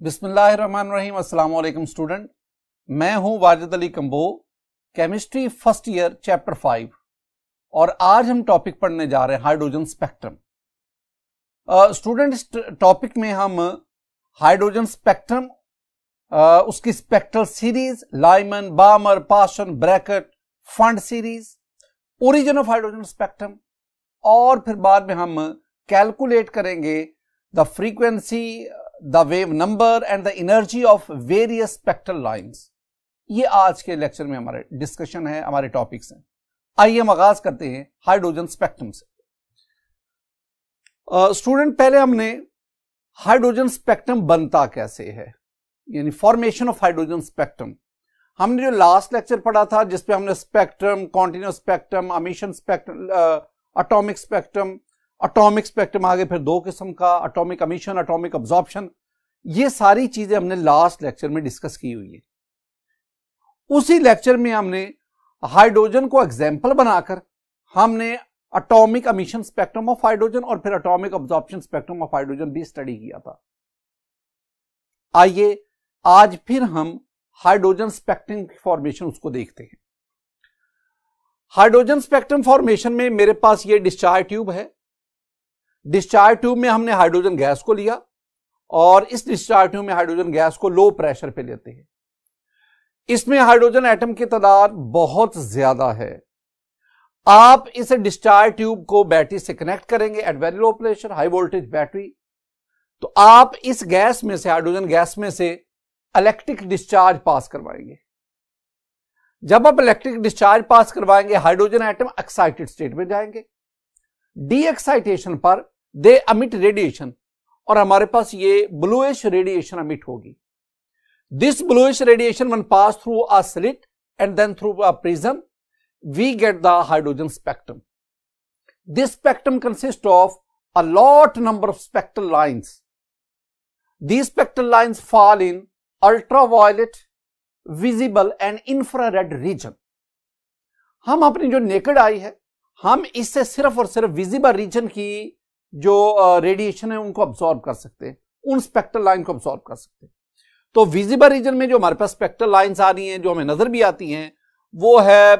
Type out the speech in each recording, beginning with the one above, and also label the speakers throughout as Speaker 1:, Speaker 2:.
Speaker 1: बिस्मिल्लाहिर्रहमानिर्रहीम। अस्सलाम वालेकुम स्टूडेंट, मैं हूं Wajid Ali combo, chemistry first year chapter 5 और आज हम टॉपिक पढ़ने जा रहे हैं हाइड्रोजन स्पेक्ट्रम। स्टूडेंट, इस टॉपिक में हम हाइड्रोजन स्पेक्ट्रम, उसकी spectral series, Lyman, बामर, Paschen, bracket, fund series, origin of hydrogen spectrum और फिर बाद में हम कैलकुलेट करेंगे the frequency, the wave number and the energy of various spectral lines. ये आज के लेक्चर में हमारे डिस्कशन है, हमारे टॉपिक्स हैं। आइए हम आगाज करते हैं हाइड्रोजन स्पेक्ट्रम से। स्टूडेंट, पहले हमने हाइड्रोजन स्पेक्ट्रम बनता कैसे है, यानी फॉर्मेशन ऑफ हाइड्रोजन स्पेक्ट्रम। हमने जो लास्ट लेक्चर पढ़ा था जिसपे हमने spectrum, continuous spectrum, emission spectrum, atomic spectrum, atomic spectrum आगे फिर दो किस्म का, एटॉमिक एमिशन, एटॉमिक अब्जॉर्प्शन, ये सारी चीजें हमने लास्ट लेक्चर में डिस्कस की हुई है। उसी लेक्चर में हमने हाइड्रोजन को एग्जाम्पल बनाकर हमने atomic emission spectrum of hydrogen और फिर atomic absorption spectrum of hydrogen भी स्टडी किया था। आइए आज फिर हम हाइड्रोजन स्पेक्ट्रम की फॉर्मेशन उसको देखते हैं। हाइड्रोजन स्पेक्ट्रम फॉर्मेशन में मेरे पास ये डिस्चार्ज ट्यूब है। डिस्चार्ज ट्यूब में हमने हाइड्रोजन गैस को लिया और इस डिस्चार्ज ट्यूब में हाइड्रोजन गैस को लो प्रेशर पे लेते हैं। इसमें हाइड्रोजन एटम की तादाद बहुत ज्यादा है। आप इस डिस्चार्ज ट्यूब को बैटरी से कनेक्ट करेंगे at very low pressure, high voltage battery, तो आप इस गैस में से, हाइड्रोजन गैस में से इलेक्ट्रिक डिस्चार्ज पास करवाएंगे। जब आप इलेक्ट्रिक डिस्चार्ज पास करवाएंगे, हाइड्रोजन एटम एक्साइटेड स्टेट में जाएंगे। डी एक्साइटेशन पर दे अमिट रेडिएशन और हमारे पास ये ब्लूइश रेडिएशन अमिट होगी। This bluish radiation when pass through a slit and then through a prism, we get the hydrogen spectrum. This spectrum consist of a lot number of spectral lines. These spectral lines fall in ultraviolet, visible and infrared region. हम अपनी जो naked eye है, हम इससे सिर्फ और सिर्फ visible region की जो रेडिएशन है उनको अब्सॉर्ब कर सकते हैं, उन स्पेक्ट्रल लाइन को अब्सॉर्ब कर सकते हैं। तो विजिबल रीजन में जो हमारे पास स्पेक्ट्रल लाइंस आ रही हैं, जो हमें नजर भी आती हैं, वो है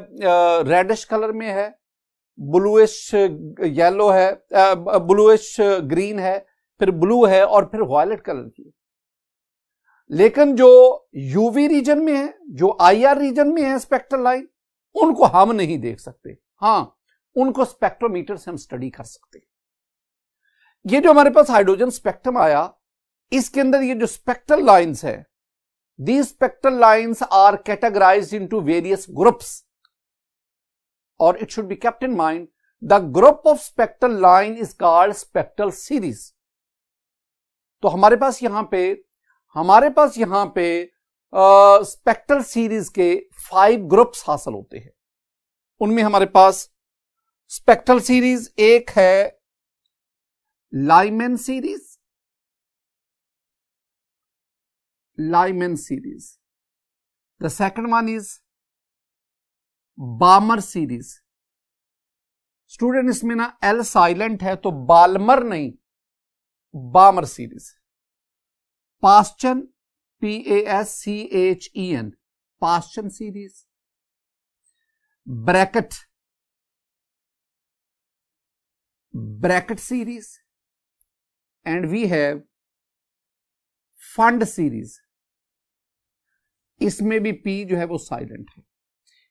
Speaker 1: रेडिश कलर में है, ब्लूइश येलो है, ब्लूइश ग्रीन है, फिर ब्लू है और फिर वायलेट कलर की। लेकिन जो यूवी रीजन में है, जो आईआर रीजन में है स्पेक्ट्रल लाइन, उनको हम नहीं देख सकते। हाँ, उनको स्पेक्ट्रोमीटर से हम स्टडी कर सकते हैं। ये जो हमारे पास हाइड्रोजन स्पेक्ट्रम आया, इसके अंदर ये जो स्पेक्ट्रल लाइंस है, these spectral lines are categorized into various groups और it should be kept in mind the group of spectral line is called spectral series. तो हमारे पास यहां पे स्पेक्ट्रल सीरीज के 5 ग्रुप्स हासिल होते हैं। उनमें हमारे पास स्पेक्ट्रल सीरीज एक है Lyman series, the second one is Balmer series. Student, इसमें ना एल साइलेंट है तो बाल्मर नहीं, Balmer series. Paschen, PASCHEN, Paschen series. Brackett series and we have Pfund series. इसमें भी P जो है वो साइलेंट है।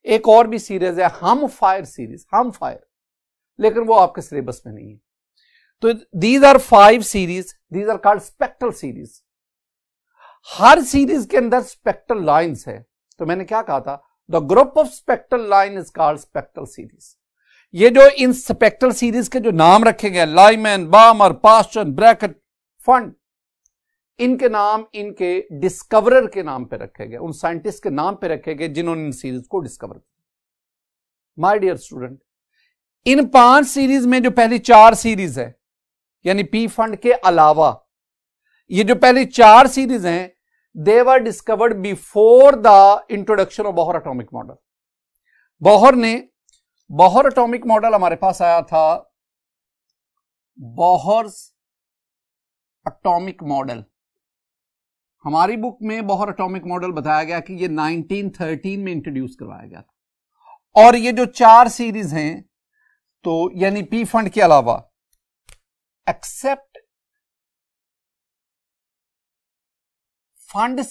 Speaker 1: एक और भी सीरीज है हम फायर सीरीज, हम फायर, लेकिन वो आपके सिलेबस में नहीं है। तो these are 5 series, these are called spectral series. हर सीरीज के अंदर स्पेक्ट्रल लाइंस है। तो मैंने क्या कहा था, the group of spectral line is called spectral series. ये जो इन स्पेक्ट्रल सीरीज के जो नाम रखे गए, लाइमन, बामर, पास्चन, ब्रैकेट, फंड, इनके नाम इनके डिस्कवरर के नाम पे रखे गए, उन साइंटिस्ट के नाम पे रखे गए जिन्होंने इन सीरीज को डिस्कवर किया। माय डियर स्टूडेंट, इन 5 सीरीज में जो पहली 4 सीरीज है, यानी पी फंड के अलावा ये जो पहली 4 सीरीज हैं, they were discovered before the introduction of Bohr atomic model. Bohr atomic model हमारे पास आया था, बोहर्स एटॉमिक मॉडल हमारी बुक में बोहर एटॉमिक मॉडल बताया गया कि ये 1913 में इंट्रोड्यूस करवाया गया था। और ये जो 4 सीरीज हैं, तो यानी पी फंड के अलावा, एक्सेप्ट फंड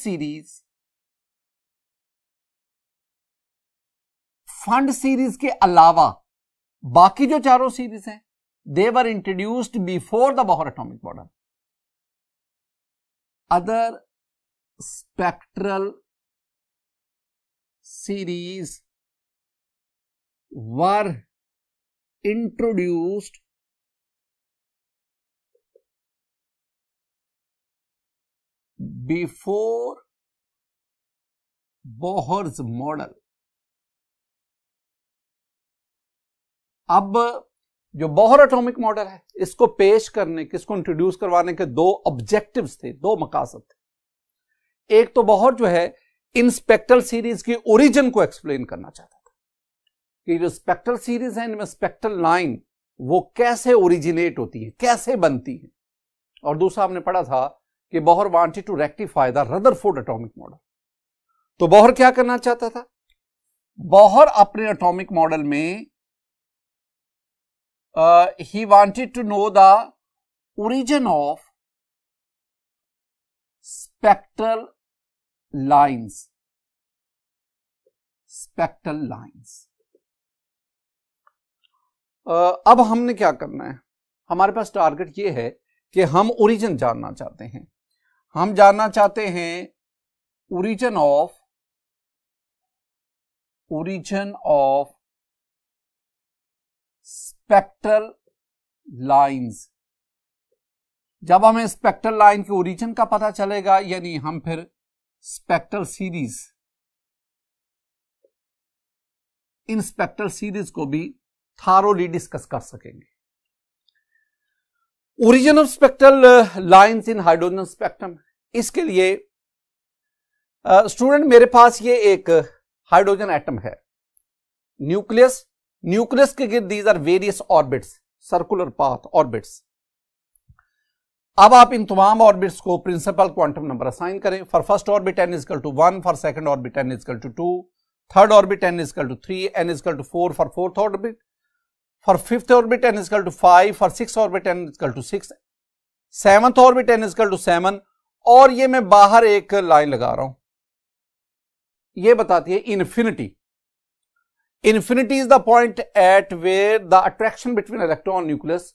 Speaker 1: सीरीज के अलावा बाकी जो चारों सीरीज हैं, they were introduced before the Bohr atomic model. Other spectral series were introduced before Bohr's model। अब जो बोहर एटॉमिक मॉडल है, इसको पेश करने के, इसको इंट्रोड्यूस करवाने के 2 ऑब्जेक्टिव्स थे, 2 मकासद थे। एक तो बोहर जो है इन स्पेक्ट्रल सीरीज की ओरिजिन को एक्सप्लेन करना चाहता था कि जो स्पेक्ट्रल सीरीज है, इनमें स्पेक्ट्रल लाइन वो कैसे ओरिजिनेट होती है, कैसे बनती है। और दूसरा हमने पढ़ा था कि Bohr wanted to rectify the Rutherford atomic model. तो बोहर क्या करना चाहता था? बोहर अपने एटॉमिक मॉडल में he wanted to know the origin of spectral lines। अब हमने क्या करना है? हमारे पास टारगेट ये है कि हम ओरिजिन जानना चाहते हैं। हम जानना चाहते हैं ओरिजिन ऑफ स्पेक्ट्रल लाइंस। जब हमें स्पेक्ट्रल लाइन की ओरिजिन का पता चलेगा, यानी हम फिर स्पेक्ट्रल सीरीज, इन स्पेक्ट्रल सीरीज को भी थारोली डिस्कस कर सकेंगे। Origin of spectral lines in hydrogen spectrum. इसके लिए स्टूडेंट, मेरे पास ये एक हाइड्रोजन एटम है, न्यूक्लियस के गिर्द these are various orbits, circular path orbits. अब आप इन तमाम ऑर्बिट्स को प्रिंसिपल क्वांटम नंबर असाइन करें। For first orbit n is equal to 1, for second orbit n is equal to 2, third orbit n is equal to 3, n is equal to 4 for fourth orbit, for fifth orbit n is equal to 5, for sixth orbit n is equal to 6, seventh orbit n is equal to 7। और ये मैं बाहर एक line लगा रहा हूं, ये बताती है infinity. Infinity is the point at where the attraction between electron and nucleus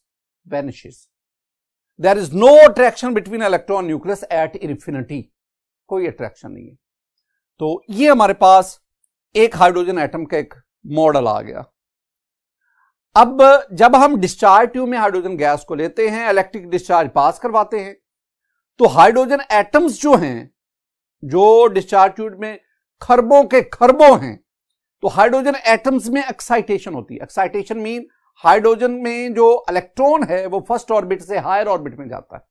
Speaker 1: vanishes. There is no attraction between electron and nucleus at infinity. कोई attraction नहीं है। तो ये हमारे पास एक हाइड्रोजन एटम का एक मॉडल आ गया। अब जब हम डिस्चार्ज ट्यूब में हाइड्रोजन गैस को लेते हैं, इलेक्ट्रिक डिस्चार्ज पास करवाते हैं, तो हाइड्रोजन एटम्स जो हैं, जो डिस्चार्ज ट्यूब में खरबों के खरबों हैं, तो हाइड्रोजन एटम्स में एक्साइटेशन होती है। एक्साइटेशन मीन हाइड्रोजन में जो इलेक्ट्रॉन है वो फर्स्ट ऑर्बिट से हायर ऑर्बिट में जाता है।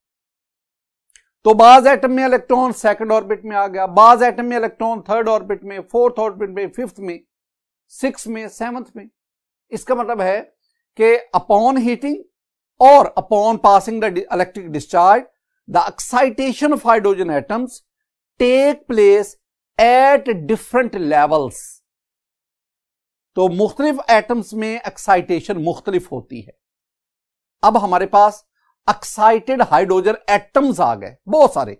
Speaker 1: तो बाज एटम में इलेक्ट्रॉन सेकंड ऑर्बिट में आ गया, बाज एटम में इलेक्ट्रॉन थर्ड ऑर्बिट में, फोर्थ ऑर्बिट में, फिफ्थ में, सिक्स में, सेवंथ में। इसका मतलब है कि अपॉन हीटिंग और upon passing the electric discharge, the excitation of hydrogen atoms take place at different levels. तो मुख्तलिफ एटम्स में एक्साइटेशन मुख्तलिफ होती है। अब हमारे पास एक्साइटेड हाइड्रोजन एटम्स आ गए, बहुत सारे।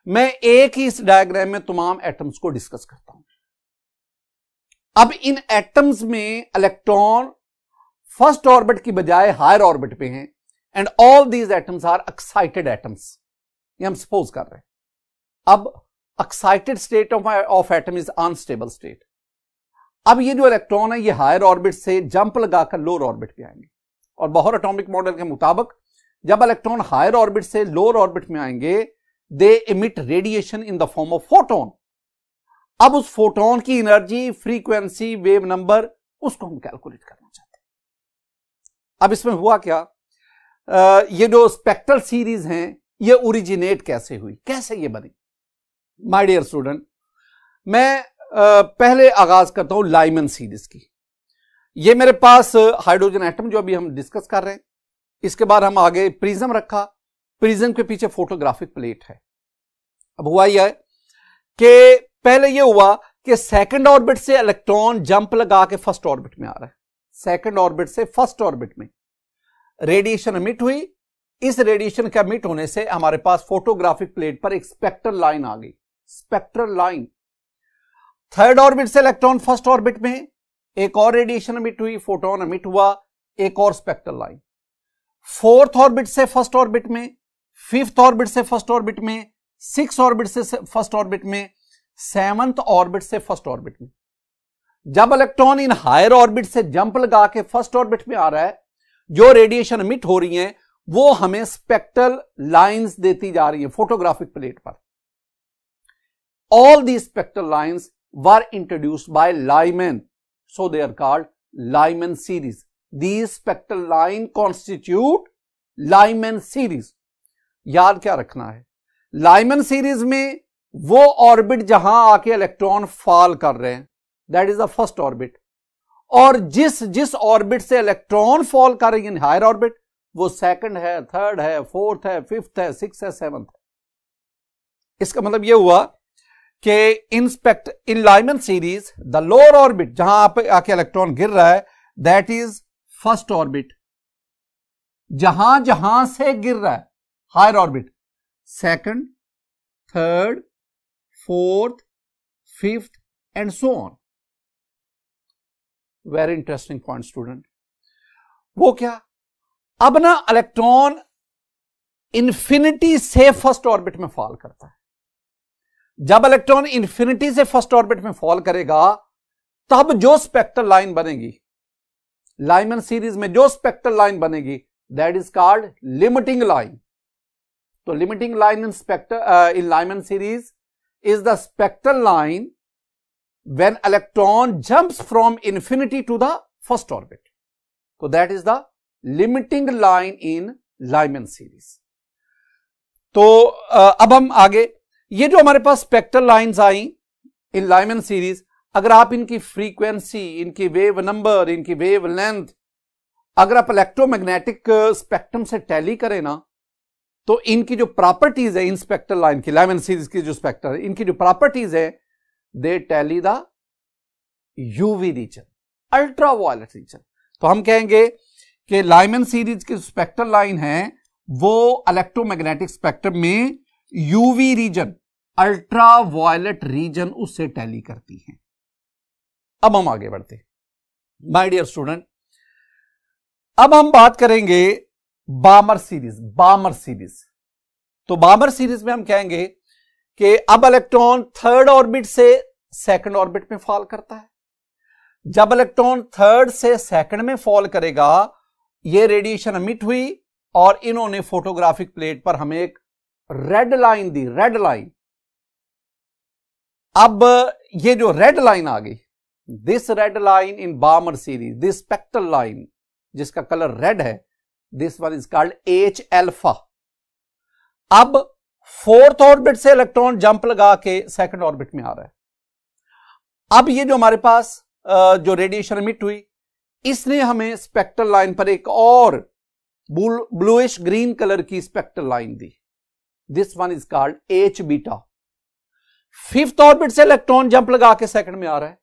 Speaker 1: मैं एक ही इस डायग्राम में तमाम एटम्स को डिस्कस करता हूं। अब इन एटम्स में इलेक्ट्रॉन फर्स्ट ऑर्बिट की बजाय हायर ऑर्बिट पे हैं, and all these atoms are excited atoms, ये हम सपोज कर रहे हैं। अब excited state of atom is unstable state. अब ये जो इलेक्ट्रॉन है, ये हायर ऑर्बिट से जंप लगाकर लोअर ऑर्बिट पे आएंगे, और बोहर एटॉमिक मॉडल के मुताबिक जब इलेक्ट्रॉन हायर ऑर्बिट से लोअर ऑर्बिट में आएंगे, they emit radiation in the form of photon. अब उस फोटोन की एनर्जी, फ्रीक्वेंसी, वेव नंबर, उसको हम कैलकुलेट करना चाहते हैं। अब इसमें हुआ क्या, ये जो स्पेक्ट्रल सीरीज हैं, ये ओरिजिनेट कैसे हुई, कैसे ये बनी? माय डियर स्टूडेंट, मैं पहले आगाज करता हूं लाइमन सीरीज की। ये मेरे पास हाइड्रोजन एटम जो अभी हम डिस्कस कर रहे हैं, इसके बाद हम आगे प्रिज्म रखा, प्रिज्म के पीछे फोटोग्राफिक प्लेट है। अब हुआ यह है कि पहले यह हुआ कि सेकंड ऑर्बिट से इलेक्ट्रॉन जंप लगा के फर्स्ट ऑर्बिट में आ रहा है, सेकंड ऑर्बिट से फर्स्ट ऑर्बिट में रेडिएशन एमिट हुई। इस रेडिएशन के एमिट होने से हमारे पास फोटोग्राफिक प्लेट पर एक स्पेक्ट्रल लाइन आ गई, स्पेक्ट्रल लाइन। थर्ड ऑर्बिट से इलेक्ट्रॉन फर्स्ट ऑर्बिट में, एक और रेडिएशन एमिट हुई, फोटोन एमिट हुआ, एक और स्पेक्ट्रल लाइन। फोर्थ ऑर्बिट से फर्स्ट ऑर्बिट में, फिफ्थ ऑर्बिट से फर्स्ट ऑर्बिट में, सिक्स ऑर्बिट से फर्स्ट ऑर्बिट में, सेवंथ ऑर्बिट से फर्स्ट ऑर्बिट में। जब इलेक्ट्रॉन इन हायर ऑर्बिट से जंप लगा के फर्स्ट ऑर्बिट में आ रहा है, जो रेडिएशन एमिट हो रही है वो हमें स्पेक्ट्रल लाइंस देती जा रही है फोटोग्राफिक प्लेट पर। All the spectral lines were introduced by Lyman, so they are called Lyman series. These spectral line constitute Lyman series। याद क्या रखना है, Lyman series में वो ऑर्बिट जहां आके इलेक्ट्रॉन फॉल कर रहे हैं, that is the first orbit, और जिस ऑर्बिट से इलेक्ट्रॉन फॉल कर रही है हायर ऑर्बिट, वो सेकंड है, थर्ड है, फोर्थ है, फिफ्थ है, सिक्स है, सेवंथ है। इसका मतलब यह हुआ कि इन Lyman series the lower orbit जहां आके इलेक्ट्रॉन गिर रहा है, दैट इज फर्स्ट ऑर्बिट, जहां जहां से गिर रहा है higher orbit, second, third, fourth, fifth and so on. Very interesting point student. वो क्या, अब ना इलेक्ट्रॉन इंफिनिटी से फर्स्ट ऑर्बिट में फॉल करता है। जब इलेक्ट्रॉन इंफिनिटी से फर्स्ट ऑर्बिट में फॉल करेगा, तब जो स्पेक्ट्रल लाइन बनेगी लाइमन सीरीज में, जो स्पेक्ट्रल लाइन बनेगी, that is called limiting line. तो limiting line in Lyman series is the spectral line when electron jumps from infinity to the first orbit. तो that is the limiting line in Lyman series. तो अब हम आगे, ये जो हमारे पास स्पेक्ट्रल लाइंस आई इन लाइमन सीरीज, अगर आप इनकी फ्रीक्वेंसी, इनकी वेव नंबर, इनकी वेव लेंथ, अगर आप इलेक्ट्रोमैग्नेटिक स्पेक्ट्रम से टैली करें ना, तो इनकी जो प्रॉपर्टीज है इन स्पेक्ट्रल लाइन की, लाइमन सीरीज की जो स्पेक्ट्रल है, इनकी जो प्रॉपर्टीज है, they tally the UV region, ultraviolet region. तो हम कहेंगे कि लाइमन सीरीज की स्पेक्ट्रल लाइन है वो इलेक्ट्रोमैग्नेटिक स्पेक्ट्रम में यूवी रीजन, अल्ट्रावायलेट रीजन उससे टैली करती है। अब हम आगे बढ़ते, माय डियर स्टूडेंट। अब हम बात करेंगे बामर सीरीज। बामर सीरीज, तो बामर सीरीज में हम कहेंगे कि अब इलेक्ट्रॉन थर्ड ऑर्बिट से सेकंड ऑर्बिट में फॉल करता है। जब इलेक्ट्रॉन थर्ड से सेकंड में फॉल करेगा, ये रेडिएशन एमिट हुई और इन्होंने फोटोग्राफिक प्लेट पर हमें एक रेड लाइन दी, रेड लाइन। अब ये जो रेड लाइन आ गई, this red line in Balmer series, this spectral line जिसका कलर रेड है, this one is called H alpha. अब फोर्थ ऑर्बिट से इलेक्ट्रॉन जंप लगा के सेकंड ऑर्बिट में आ रहा है। अब ये जो हमारे पास जो रेडिएशन एमिट हुई, इसने हमें स्पेक्ट्रल लाइन पर एक और ब्लूइश ग्रीन कलर की स्पेक्ट्रल लाइन दी, this one is called H beta. Fifth orbit से इलेक्ट्रॉन जंप लगा के सेकंड में आ रहा है,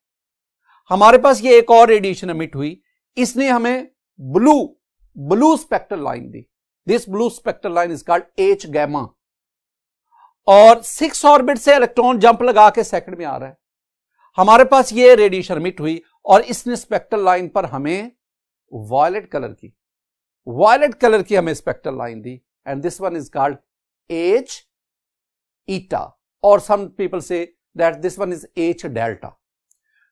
Speaker 1: हमारे पास ये एक और रेडिएशन एमिट हुई, इसने हमें ब्लू स्पेक्ट्रल लाइन दी, this blue spectral line is called H gamma. और सिक्स ऑर्बिट से इलेक्ट्रॉन जंप लगा के सेकंड में आ रहा है, हमारे पास ये रेडिएशन एमिट हुई और इसने स्पेक्ट्रल लाइन पर हमें वायलेट कलर की हमें स्पेक्ट्रल लाइन दी, and this one is called H eta, और some people say that this one is H delta.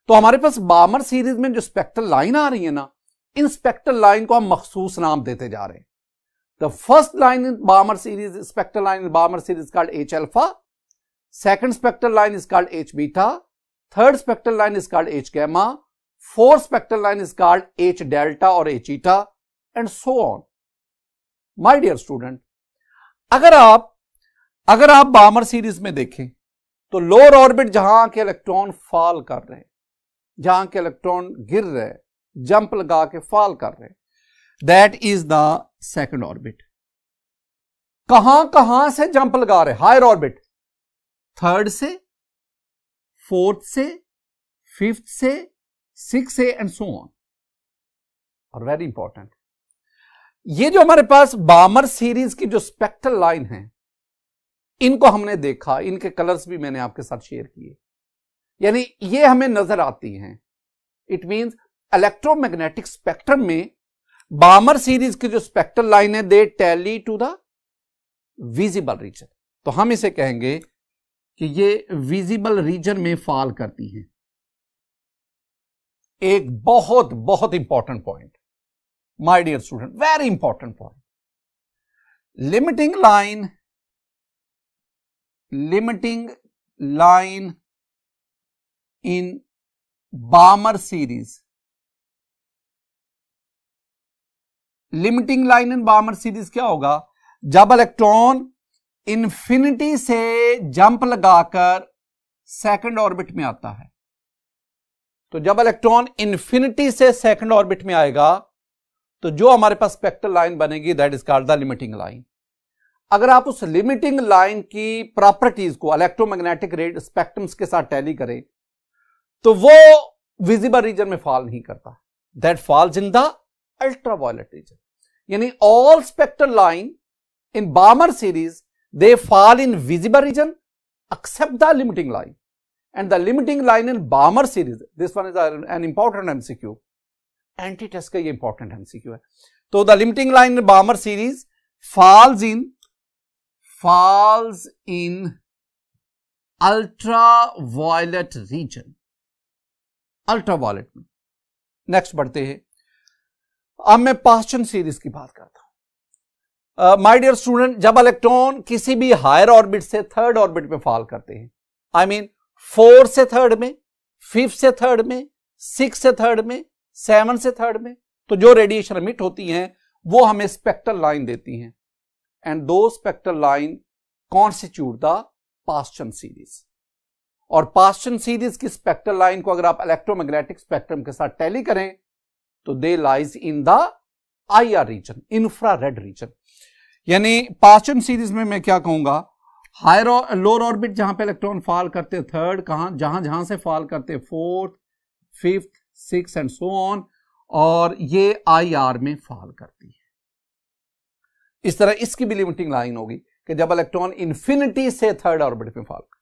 Speaker 1: तो हमारे पास बामर सीरीज में जो स्पेक्ट्रल लाइन आ रही है ना, इन स्पेक्ट्रल लाइन को हम मखसूस नाम देते जा रहे हैं। The first line in Balmer series, spectral line in Balmer series called H alpha, second spectral line is called H beta, third spectral line is called H gamma, fourth spectral line is called H delta और H eta, and so on. My dear student, अगर आप बामर series में देखें तो lower orbit जहां के electron fall कर रहे हैं, जहां के इलेक्ट्रॉन गिर रहे हैं, जंप लगा के फॉल कर रहे हैं, that is the second orbit. कहां से जंप लगा रहे? Higher orbit. थर्ड से, फोर्थ से, फिफ्थ से, सिक्स से एंड सो ऑन। और वेरी इंपॉर्टेंट, ये जो हमारे पास बामर सीरीज की जो स्पेक्ट्रल लाइन है, इनको हमने देखा, इनके कलर्स भी मैंने आपके साथ शेयर किए, यानी ये हमें नजर आती हैं। इट मींस इलेक्ट्रोमैग्नेटिक स्पेक्ट्रम में बामर सीरीज की जो स्पेक्ट्रल लाइन है, they tally to the visible region. तो हम इसे कहेंगे कि ये विजिबल रीजन में फॉल करती हैं। एक बहुत बहुत important point my dear student, very important point, limiting line in Balmer series, limiting line in Balmer series क्या होगा? जब इलेक्ट्रॉन इंफिनिटी से जंप लगाकर सेकंड ऑर्बिट में आता है, तो जब इलेक्ट्रॉन इंफिनिटी से सेकंड ऑर्बिट में आएगा तो जो हमारे पास स्पेक्ट्रल लाइन बनेगी that is called the limiting line. अगर आप उस लिमिटिंग लाइन की प्रॉपर्टीज को इलेक्ट्रोमैग्नेटिक रेड स्पेक्ट्रम्स के साथ टैली करें तो वो विजिबल रीजन में फॉल नहीं करता, that falls in the ultraviolet region. यानी all spectral line in Balmer series, they fall in visible region except the limiting line, and the limiting line in Balmer series, this one is an important MCQ, anti-test का ये important MCQ है। तो the limiting line in Balmer series falls in ultraviolet region, ultraviolet में। Next बढ़ते हैं, अब मैं Paschen series की बात करता हूं। माय डियर स्टूडेंट, जब इलेक्ट्रॉन किसी भी हायर ऑर्बिट से थर्ड ऑर्बिट में फॉल करते हैं, आई मीन 4 से थर्ड में, 5 से थर्ड में, 6 से थर्ड में, 7 से थर्ड में, तो जो रेडिएशन एमिट होती हैं वो हमें स्पेक्ट्रल लाइन देती हैं, एंड दो spectral line constitute the Paschen series. और पास्चन सीरीज की स्पेक्ट्रल लाइन को अगर आप इलेक्ट्रोमैग्नेटिक स्पेक्ट्रम के साथ टैली करें तो they lies in the IR region, infrared region. यानी पास्चन सीरीज में मैं क्या कहूंगा, हायर और लोअर ऑर्बिट जहां पे इलेक्ट्रॉन फॉल करते हैं, थर्ड कहां, जहां से फॉल करते हैं, fourth, fifth, six and so on, और ये IR में फॉल करती है। इस तरह इसकी भी लिमिटिंग लाइन होगी कि जब इलेक्ट्रॉन इंफिनिटी से थर्ड ऑर्बिट में फॉल कर,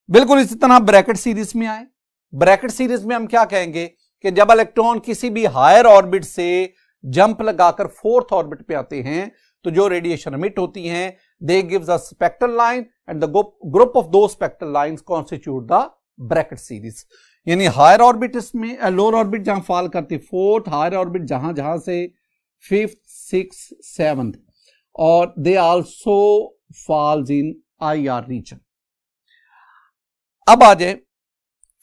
Speaker 1: बिल्कुल इसी तरह ब्रैकेट सीरीज में आए। ब्रैकेट सीरीज में हम क्या कहेंगे कि जब इलेक्ट्रॉन किसी भी हायर ऑर्बिट से जंप लगाकर फोर्थ ऑर्बिट पे आते हैं तो जो रेडिएशन एमिट होती हैं they gives a spectral line and the group of दो spectral lines constitute the Brackett series. यानी हायर ऑर्बिट इसमें, लोअर ऑर्बिट जहां फॉल करती, फोर्थ, हायर ऑर्बिट जहां से फिफ्थ, सिक्स, सेवंथ, और they also falls in IR region. अब आ जाए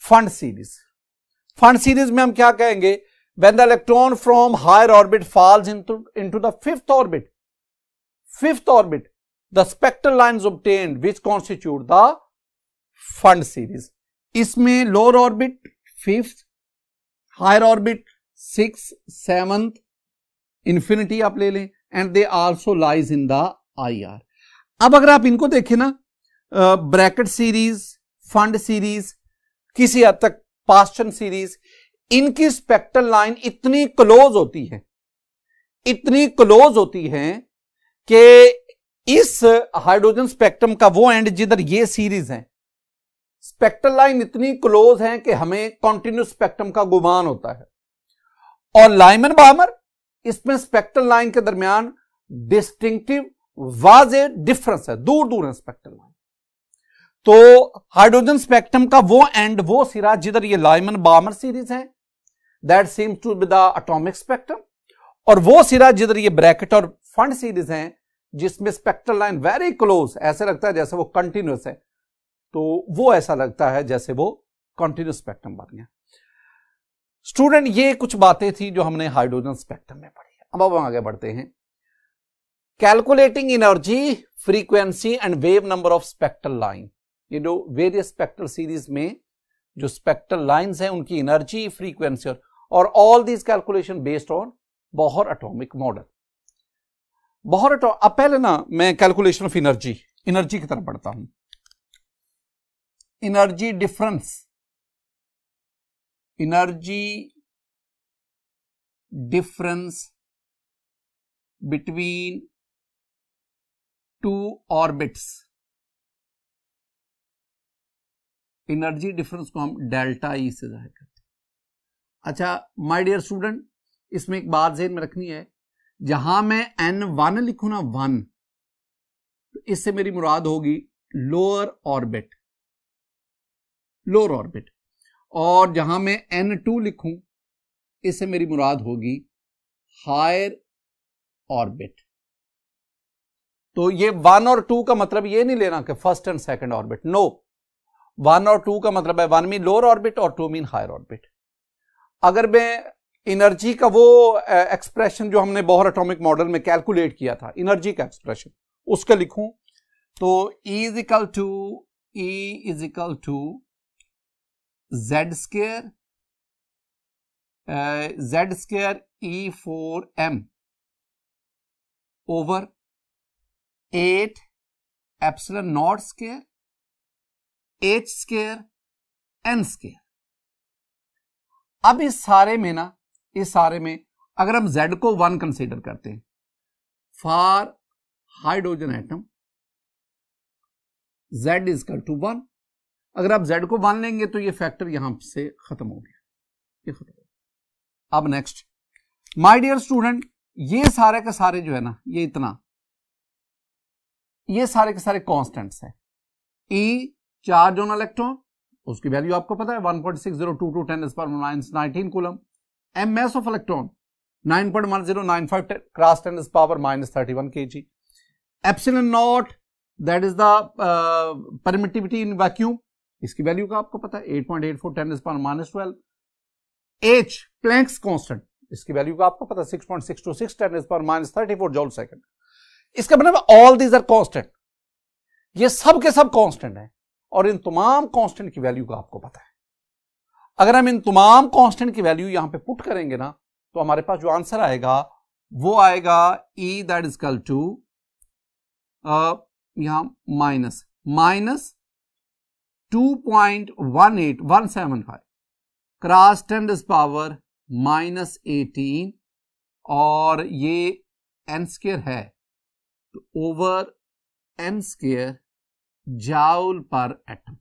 Speaker 1: फंड सीरीज। फंड सीरीज में हम क्या कहेंगे, when the electron from higher orbit falls into the fifth orbit, the spectral lines obtained which constitute the fund series. इसमें lower orbit fifth, higher orbit sixth, seventh, infinity आप ले लें, and they also lies in the IR. अब अगर आप इनको देखें ना, ब्रैकेट सीरीज, फंड सीरीज, किसी हद तक पास्चन सीरीज, इनकी स्पेक्ट्रल लाइन इतनी क्लोज होती है कि इस हाइड्रोजन स्पेक्ट्रम का वो एंड जिधर ये सीरीज है, स्पेक्ट्रल लाइन इतनी क्लोज है कि हमें कॉन्टिन्यूस स्पेक्ट्रम का गुमान होता है। और लाइमन बामर, इसमें स्पेक्ट्रल लाइन के दरमियान डिस्टिंक्टिव वाज़े डिफरेंस है, दूर दूर है स्पेक्ट्रल लाइन। तो हाइड्रोजन स्पेक्ट्रम का वो एंड, वो सिरा जिधर ये लाइमन बामर सीरीज है, that seems to be the atomic spectrum, और वो सिरा जिधर ये ब्रैकेट और फंड सीरीज हैं जिसमें स्पेक्ट्रल लाइन वेरी क्लोज, ऐसे लगता है जैसे वो कंटिन्यूस है, तो वो ऐसा लगता है जैसे वो कंटिन्यूस स्पेक्ट्रम बन गया। स्टूडेंट, ये कुछ बातें थी जो हमने हाइड्रोजन स्पेक्ट्रम में पढ़ी है। अब हम आगे बढ़ते हैं। Calculating energy, frequency and wave number of spectral line. ये जो वेरियस स्पेक्ट्रल सीरीज में जो स्पेक्ट्रल लाइंस हैं उनकी एनर्जी, फ्रीक्वेंसी, और all these calculation based on Bohr atomic model. Bohr atomic, अब पहले ना मैं कैलकुलेशन ऑफ एनर्जी की तरफ बढ़ता हूं। Energy difference between two orbits, energy difference को हम डेल्टा ई से जाहिर करते हैं। अच्छा माय डियर स्टूडेंट, इसमें एक बात ज़हन में रखनी है, जहां मैं n1 लिखूं ना 1, तो इससे मेरी मुराद होगी लोअर ऑर्बिट, और जहां मैं n2 लिखूं इससे मेरी मुराद होगी हायर ऑर्बिट। तो ये 1 और 2 का मतलब ये नहीं लेना कि first and second orbit, no, 1 और 2 का मतलब है 1 मीन लोअर ऑर्बिट और 2 मीन हायर ऑर्बिट। अगर मैं एनर्जी का वो एक्सप्रेशन जो हमने बोहर एटॉमिक मॉडल में कैलकुलेट किया था, एनर्जी का एक्सप्रेशन, उसका लिखूं तो E is equal to Z square E4m over 8 epsilon naught square H square N square. अब इस सारे में अगर हम Z को 1 कंसीडर करते हैं for hydrogen atom, Z is equal to 1, अगर आप Z को 1 लेंगे तो ये फैक्टर यहां से खत्म हो गया, ये खत्म हो गया। अब नेक्स्ट माय डियर स्टूडेंट, ये सारे के सारे जो है ना, ये सारे के सारे कांस्टेंट्स हैं। E चार्ज ऑन इलेक्ट्रॉन, उसकी वैल्यू आपको पता है 1.6022 10⁻⁻19 coulomb. M mass of electron 9.1095 cross 10⁻³ kg। Epsilon not that is the permittivity in vacuum, इसकी वैल्यू का आपको पता है 8.84 10⁻12। H प्लैंक्स कांस्टेंट, इसकी वैल्यू का आपको पता है 6.626 10⁻34 जूल सेकंड। इसका मतलब ऑल दीज आर कांस्टेंट, ये सब के सब कांस्टेंट हैं और इन तमाम कांस्टेंट की वैल्यू का आपको पता है। अगर हम इन तमाम कांस्टेंट की वैल्यू यहां पे पुट करेंगे ना, तो हमारे पास जो आंसर आएगा वो आएगा E that is equal to यहां माइनस 2.18175 क्रॉस 10⁻⁻18 और ये n स्क्वायर है तो over n square joule per atom.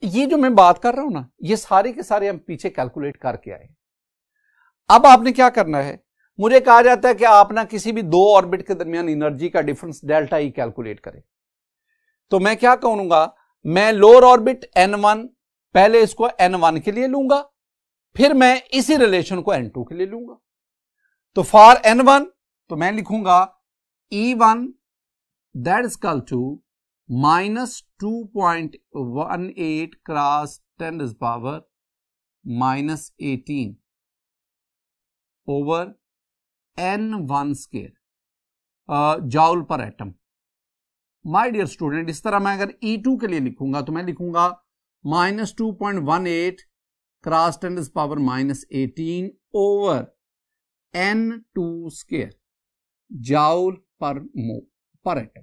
Speaker 1: ये जो मैं बात कर रहा हूं ना, ये सारे के सारे हम पीछे कैलकुलेट करके आए। अब आपने क्या करना है, मुझे कहा जाता है कि आप ना किसी भी दो ऑर्बिट के दरमियान एनर्जी का डिफरेंस डेल्टा ई कैलकुलेट करें। तो मैं क्या कहूंगा, मैं लोअर ऑर्बिट n1 पहले इसको n1 के लिए लूंगा, फिर मैं इसी रिलेशन को n2 के लिए लूंगा। तो फॉर n1 तो मैं लिखूंगा E1 that is equal to -2.18 cross 10⁻⁻18 over n1 square joule per atom. My dear student, इस तरह मैं अगर E2 के लिए लिखूंगा तो मैं लिखूंगा -2.18 cross 10⁻⁻18 over n2 square joule per atom.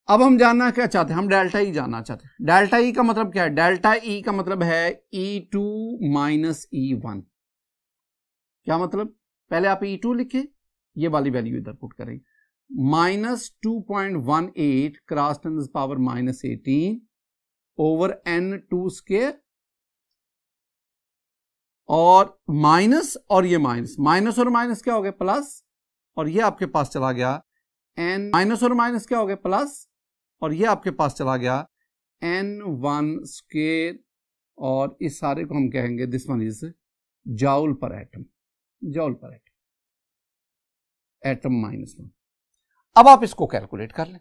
Speaker 1: अब हम जानना क्या चाहते हैं, हम डेल्टा ई जानना चाहते हैं। डेल्टा ई का मतलब क्या है, डेल्टा ई का मतलब है E2 माइनस E1। क्या मतलब, पहले आप E2 लिखे, ये वाली वैल्यू इधर पुट करें, -2.18 क्रॉस 10⁻⁻18 ओवर n2 स्क्वायर और माइनस, और ये माइनस और माइनस क्या हो गया प्लस, और ये आपके पास चला गया n माइनस और माइनस क्या हो गया प्लस, और ये आपके पास चला गया n1 स्क्वायर, और इस सारे को हम कहेंगे this one is joule per atom, atom -1। अब आप इसको कैलकुलेट कर लें,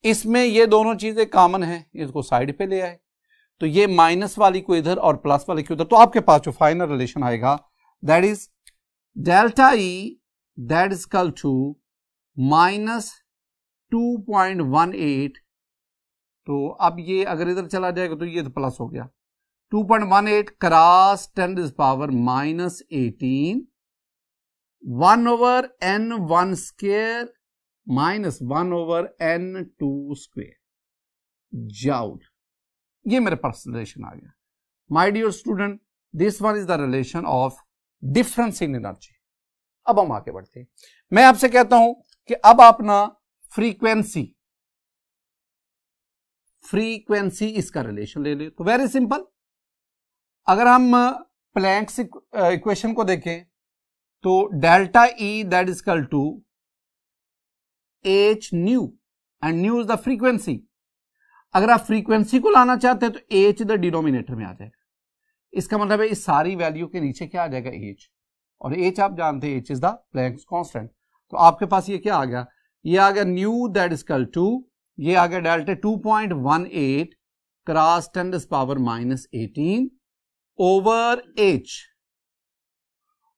Speaker 1: इसमें ये दोनों चीजें कॉमन हैं, इसको साइड पे ले आए, तो ये माइनस वाली को इधर और प्लस वाली को इधर, तो आपके पास जो फाइनल रिलेशन आएगा that is delta E that is equal to -2.18। तो अब ये अगर इधर चला जाएगा तो ये तो प्लस हो गया, 2.18 cross 10⁻⁻18 1 over n1 square minus 1 over n2 square. Joule. ये मेरे पास रिलेशन आ गया। My dear student, this one is the relation of difference in energy. अब हम आगे बढ़ते हैं। मैं आपसे कहता हूं कि अब आप ना फ्रीक्वेंसी इसका रिलेशन ले ले, तो वेरी सिंपल। अगर हम प्लैंक्स इक्वेशन को देखें तो delta E that is equal to H nu, and nu is the frequency. अगर आप फ्रीक्वेंसी को लाना चाहते हैं तो एच द डिनोमिनेटर में आ जाएगा। इसका मतलब है इस सारी वैल्यू के नीचे क्या आ जाएगा, एच, और एच आप जानते हैं H is the Planck's constant. तो आपके पास ये क्या आ गया, ये आ गया nu that is equal to, ये आ गया डेल्टा 2.18 क्रॉस 10⁻⁻18 ओवर एच,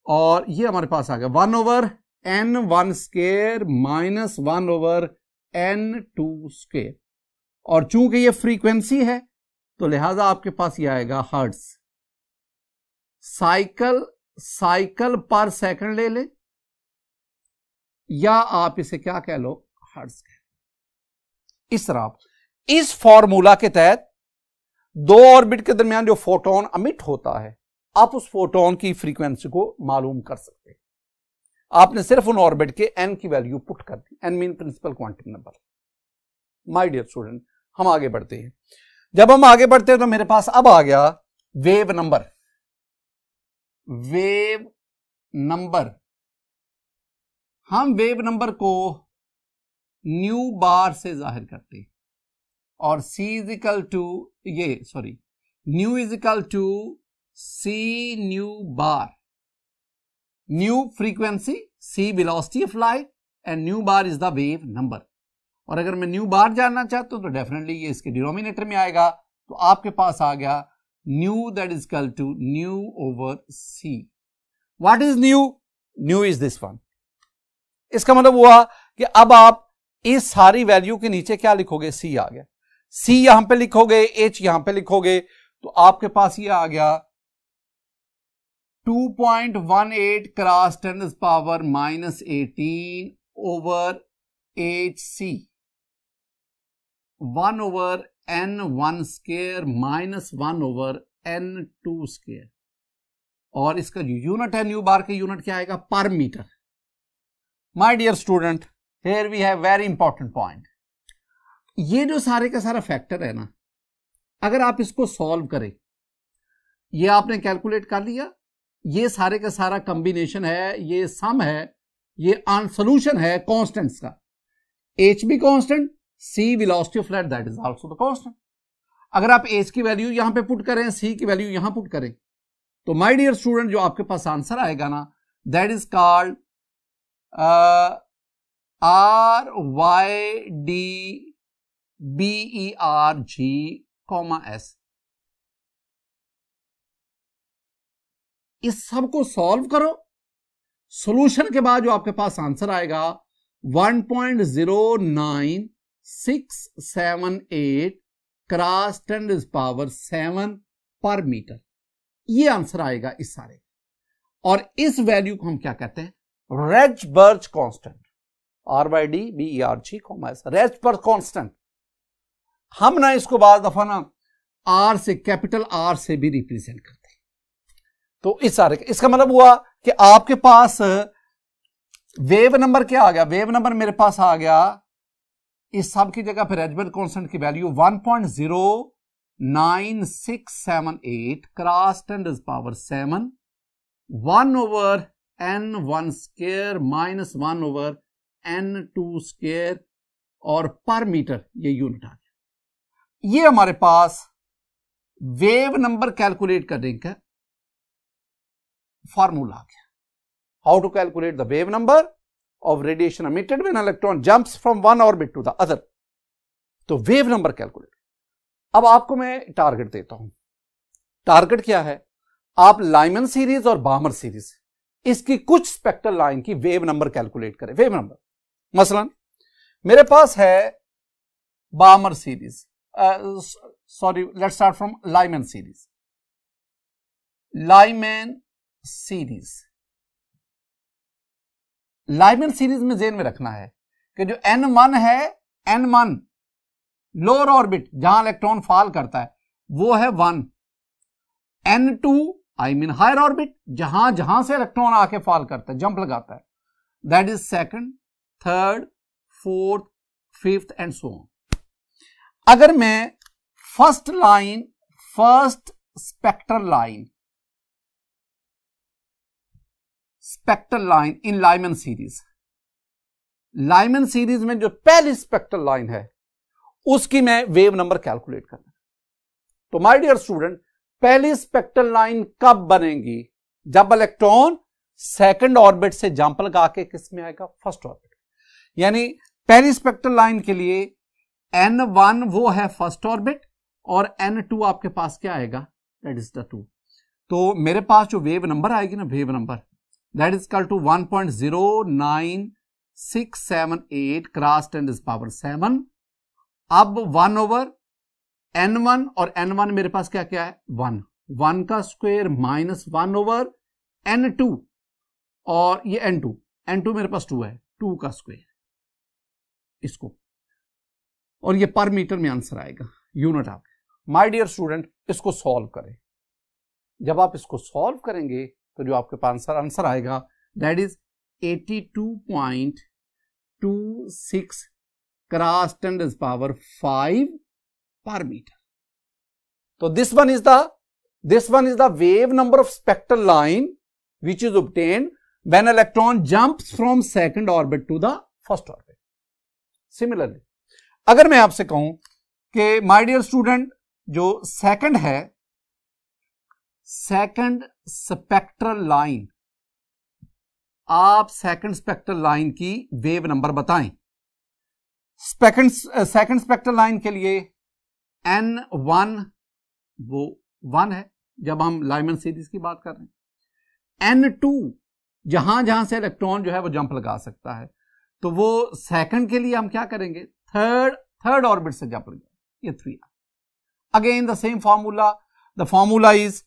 Speaker 1: और ये हमारे पास आ गया 1/n1 square minus 1/n2 square. और चूंकि ये फ्रीक्वेंसी है तो लिहाजा आपके पास ये आएगा हर्ट्ज। साइकिल पर सेकंड ले ले, या आप इसे क्या कह लो, हर्ट्ज कह लो। इस तरह इस फॉर्मूला के तहत दो ऑर्बिट के दरमियान जो फोटोन अमिट होता है, आप उस फोटोन की फ्रीक्वेंसी को मालूम कर सकते हैं। आपने सिर्फ उन ऑर्बिट के एन की वैल्यू पुट कर दी, n mean principal quantum number. My dear student, हम आगे बढ़ते हैं। जब हम आगे बढ़ते हैं तो मेरे पास अब आ गया वेव नंबर। हम वेव नंबर को न्यू बार से जाहिर करते हैं, और c is equal to nu is equal to c nu bar. Nu frequency, c velocity of light, and nu bar is the wave number. और अगर मैं न्यू बार जानना चाहता हूं तो डेफिनेटली ये इसके डिनोमिनेटर में आएगा। तो आपके पास आ गया nu that is equal to nu over C. What is nu? Nu is this one. इसका मतलब हुआ कि अब आप इस सारी वैल्यू के नीचे क्या लिखोगे, सी आ गया। सी यहां पे लिखोगे, एच यहां पे लिखोगे, तो आपके पास ये आ गया 2.18 cross 10⁻⁻18 over H C, 1/n1 square minus 1/n2 square. और इसका जो यूनिट है न्यू बार के यूनिट क्या आएगा, per metre. My dear student, here we have very important point. ये जो सारे का सारा फैक्टर है ना, अगर आप इसको सॉल्व करें, ये आपने कैलकुलेट कर लिया, ये सारे का सारा कॉम्बिनेशन है, ये सम है, ये सोल्यूशन है कांस्टेंट्स का। एच भी constant, C velocity of light that is also the constant. अगर आप एच की वैल्यू यहां पे पुट करें, सी की वैल्यू यहां पुट करें, तो माय डियर स्टूडेंट जो आपके पास आंसर आएगा ना, दैट इज कॉल्ड RYDBERG, इस सब को सॉल्व करो। सॉल्यूशन के बाद जो आपके पास आंसर आएगा 1.09678 क्रॉस 10⁻7 पर मीटर, ये आंसर आएगा इस सारे। और इस वैल्यू को हम क्या कहते हैं, Rydberg constant. RYDBERG, Rydberg constant. हम ना इसको बाद दफा ना आर से, कैपिटल आर से भी रिप्रेजेंट करते हैं। तो इस सारे का इसका मतलब हुआ कि आपके पास वेव नंबर क्या आ गया, वेव नंबर मेरे पास आ गया इस सब की जगह पर रेजबर्ग कांस्टेंट की value 1.09678 cross 10⁻7 1/n1 square minus 1/n2 square, और पर मीटर ये यूनिट आ गया। ये हमारे पास वेव नंबर कैलकुलेट करने का फॉर्मूला आ गया। How to calculate the wave number of radiation emitted when electron jumps from one orbit to the other। तो वेव नंबर कैलकुलेट। अब आपको मैं टारगेट देता हूं। टारगेट क्या है, आप लाइमन सीरीज और बामर सीरीज, इसकी कुछ स्पेक्ट्रल लाइन की वेव नंबर कैलकुलेट करें। वेव नंबर मसलन मेरे पास है बामर series, sorry let's start from Lyman series. Lyman series में जेन में रखना है कि जो n1 है, n1 लोअर ऑर्बिट जहां इलेक्ट्रॉन फॉल करता है वो है 1, N2 I mean higher orbit जहां जहां से इलेक्ट्रॉन आके फॉल करता है, जंप लगाता है, that is second, third, fourth, fifth and so on. अगर मैं first spectral line in Lyman series में जो पहली स्पेक्ट्रल लाइन है उसकी मैं वेव नंबर कैलकुलेट करना, तो माय डियर स्टूडेंट पहली स्पेक्ट्रल लाइन कब बनेगी? जब इलेक्ट्रॉन सेकंड ऑर्बिट से जंप लगा के किस में आएगा? First orbit. यानी पहली स्पेक्ट्रल लाइन के लिए N1 वो है फर्स्ट ऑर्बिट और N2 आपके पास क्या आएगा? That is the 2। तो मेरे पास जो वेव नंबर आएगी ना, wave number that is equal to 1.09678 cross 10⁻⁷। अब 1 ओवर N1 और N1 मेरे पास क्या क्या है? 1 का स्क्वायर माइनस 1 ओवर N2 और ये N2 मेरे पास 2 है, 2 का स्क्वायर इसको, और ये पर मीटर में आंसर आएगा, यूनिट आप। माय डियर स्टूडेंट इसको सॉल्व करें। जब आप इसको सॉल्व करेंगे तो जो आपके पास आंसर आएगा that is 82.26 cross 10⁵ per meter. So this one is the wave number of spectral line which is obtained when electron jumps from second orbit to the first orbit. Similarly, अगर मैं आपसे कहूं कि my dear student जो second है, second spectral line, आप second spectral line की wave number बताएं। सेकंड स्पेक्ट्रल लाइन के लिए N1 वो 1 है जब हम लाइमन सीरीज की बात कर रहे हैं। N2 जहां जहां से इलेक्ट्रॉन जो है वो जंप लगा सकता है, तो वो सेकंड के लिए हम क्या करेंगे? थर्ड ऑर्बिट से जंप लगा, ये 3। Again the same formula, the formula is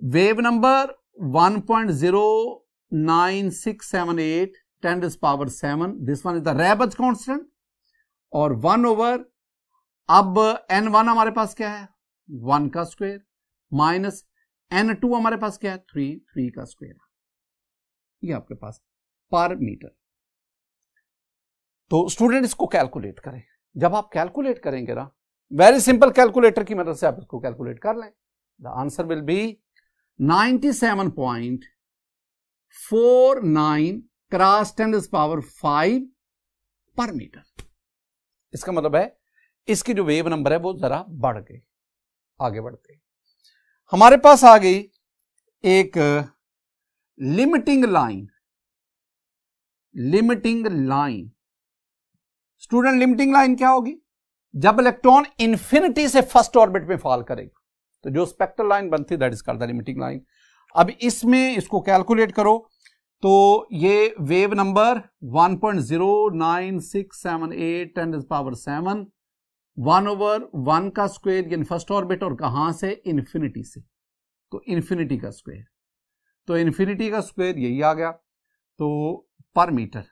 Speaker 1: wave number 1.09678 10⁻⁷, this one is the Rydberg constant, और 1 ओवर, अब N1 हमारे पास क्या है? 1 का स्क्वायर माइनस N2 हमारे पास क्या है? 3 का स्क्वायर, ये आपके पास पर मीटर। तो स्टूडेंट इसको कैलकुलेट करें। जब आप कैलकुलेट करेंगे ना, वेरी सिंपल कैलकुलेटर की मदद से आप इसको कैलकुलेट कर लें, the answer will be 97.49 cross 10⁵ पर मीटर। इसका मतलब है इसकी जो वेव नंबर है वो जरा बढ़ गई, आगे बढ़ गई। हमारे पास आ गई एक limiting line. Student limiting line क्या होगी? जब इलेक्ट्रॉन इंफिनिटी से फर्स्ट ऑर्बिट में फॉल करेगा तो जो स्पेक्ट्रल लाइन बनती है that is called the limiting line. अब इसमें इसको कैलकुलेट करो तो ये वेव नंबर 1.09678 10⁻⁷, 1 ओवर 1 का स्क्वायर यानी फर्स्ट ऑर्बिट, और कहां से? इन्फिनिटी से, तो इन्फिनिटी का स्क्वायर, तो इन्फिनिटी का स्क्वायर यही आ गया, तो पर मीटर।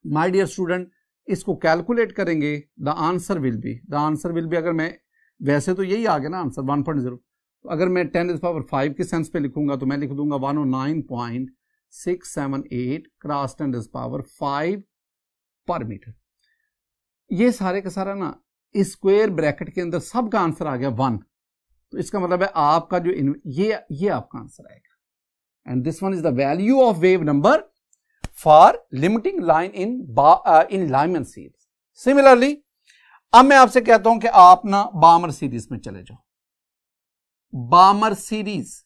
Speaker 1: माय डियर स्टूडेंट इसको कैलकुलेट करेंगे, द आंसर विल बी, अगर मैं, वैसे तो यही आ गया ना आंसर 1.0, तो अगर मैं 10⁵ के सेंस पे लिखूंगा तो मैं लिख दूंगा 109.678 क्रॉस 10⁵ पर मीटर। ये सारे का सारा ना स्क्वायर ब्रैकेट के अंदर सबका आंसर आ गया 1, तो इसका मतलब है आपका जो ये आपका आंसर आएगा, and this one is the value of wave number for limiting line in Lyman series. Similarly अब मैं आपसे कहता हूं कि आप ना बामर सीरीज में चले जाओ। बामर सीरीज,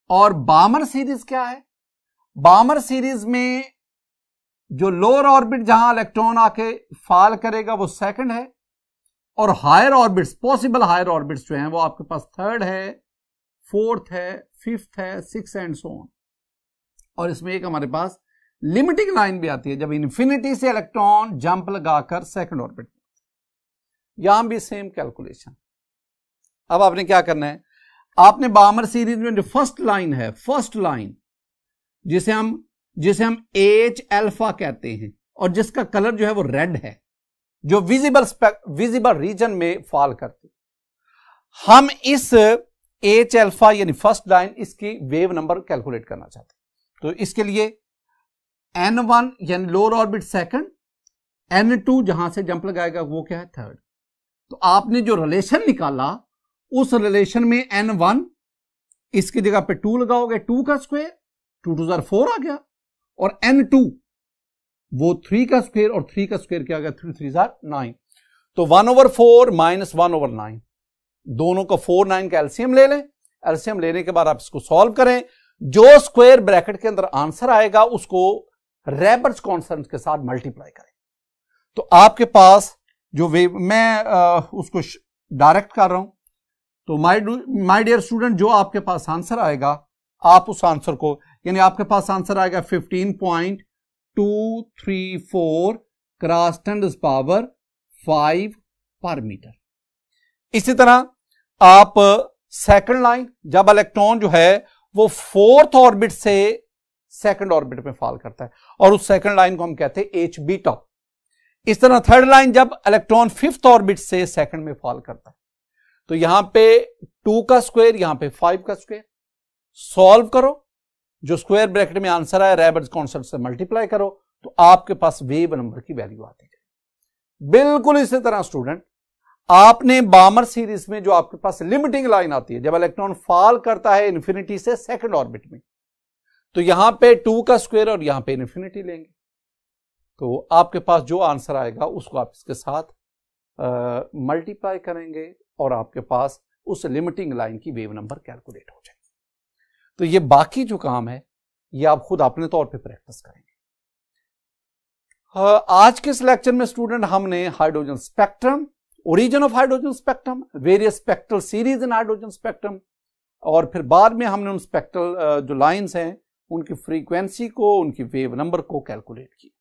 Speaker 1: और बामर सीरीज क्या है? बामर सीरीज में जो लोअर ऑर्बिट जहां इलेक्ट्रॉन आके फॉल करेगा वो सेकंड है, और higher orbits, possible higher orbits जो हैं वो आपके पास थर्ड है, फोर्थ है, फिफ्थ है, सिक्स एंड सो ऑन। और इसमें एक हमारे पास लिमिटिंग लाइन भी आती है जब इन्फिनिटी से इलेक्ट्रॉन जंप लगाकर सेकंड ऑर्बिट। यहां भी सेम कैलकुलेशन। अब आपने क्या करना है? आपने बामर सीरीज में जो फर्स्ट लाइन है, फर्स्ट लाइन जिसे हम H अल्फा कहते हैं और जिसका कलर जो है वो रेड है, जो विजिबल रीजन में फॉल करती। हम इस एच अल्फा यानी फर्स्ट लाइन इसकी वेव नंबर कैलकुलेट करना चाहते हैं। तो इसके लिए n1 यानी लोअर ऑर्बिट सेकंड, n2 जहां से जंप लगाएगा वो क्या है थर्ड। तो आपने जो रिलेशन निकाला उस रिलेशन में n1 इसकी जगह पे 2 लगाओगे, 2 का स्क्वायर, 2 2 4 आ गया, और n2 वो 3 का स्क्वायर, और 3 का स्क्वायर क्या आ गया 3 3 9। तो 1/4 माइनस 1/9, दोनों का 4 9 का एलसीएम ले लें। एलसीएम लेने के बाद आप इसको सॉल्व करें, जो स्क्वायर ब्रैकेट के अंदर आंसर आएगा उसको रेबर्स कांस्टेंट के साथ मल्टीप्लाई करें। तो आपके पास जो वेव, मैं उसको डायरेक्ट कर रहा हूं, तो माय डियर स्टूडेंट, जो आपके पास आंसर आएगा आप उस आंसर को, यानी आपके पास आंसर आएगा 15.234 क्रॉस 10⁵ पर मीटर। इसी तरह आप सेकंड लाइन, जब इलेक्ट्रॉन जो है वो फोर्थ ऑर्बिट से सेकंड ऑर्बिट में फॉल करता है और उस सेकंड लाइन को हम कहते हैं एच बीटा। इस तरह थर्ड लाइन, जब इलेक्ट्रॉन फिफ्थ ऑर्बिट से सेकंड में फॉल करता है, तो यहां पे 2 का स्क्वायर, यहां पे 5 का स्क्वायर, सॉल्व करो, जो स्क्वायर ब्रैकेट में आंसर आया रेबर्स कांस्टेंट से मल्टीप्लाई करो, तो आपके पास वेव नंबर की वैल्यू आती है। बिल्कुल इसी तरह स्टूडेंट, आपने बामर सीरीज में जो आपके पास लिमिटिंग लाइन आती है, जब इलेक्ट्रॉन फॉल करता है इन्फिनिटी से सेकंड ऑर्बिट में, तो यहां पे 2 का स्क्वायर और यहां पे इन्फिनिटी लेंगे, तो आपके पास जो आंसर आएगा उसको आप इसके साथ मल्टीप्लाई करेंगे और आपके पास उस लिमिटिंग लाइन की वेव नंबर कैलकुलेट हो जाएगी। तो ये बाकी जो काम है ये आप खुद अपने तौर पे प्रैक्टिस करेंगे। आज के इस लेक्चर में स्टूडेंट हमने hydrogen spectrum, origin of hydrogen spectrum, various spectral series in hydrogen spectrum, और फिर बाद में हमने उन स्पेक्ट्रल जो लाइंस हैं उनकी फ्रीक्वेंसी को, उनकी वेव नंबर को कैलकुलेट किया।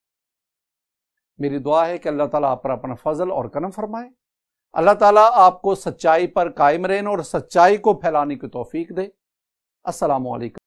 Speaker 1: मेरी दुआ है कि अल्लाह ताला आप पर अपना फजल और करम फरमाए। अल्लाह ताला आपको सच्चाई पर कायम रहने और सच्चाई को फैलाने की तौफीक दे। अस्सलामु अलैकुम।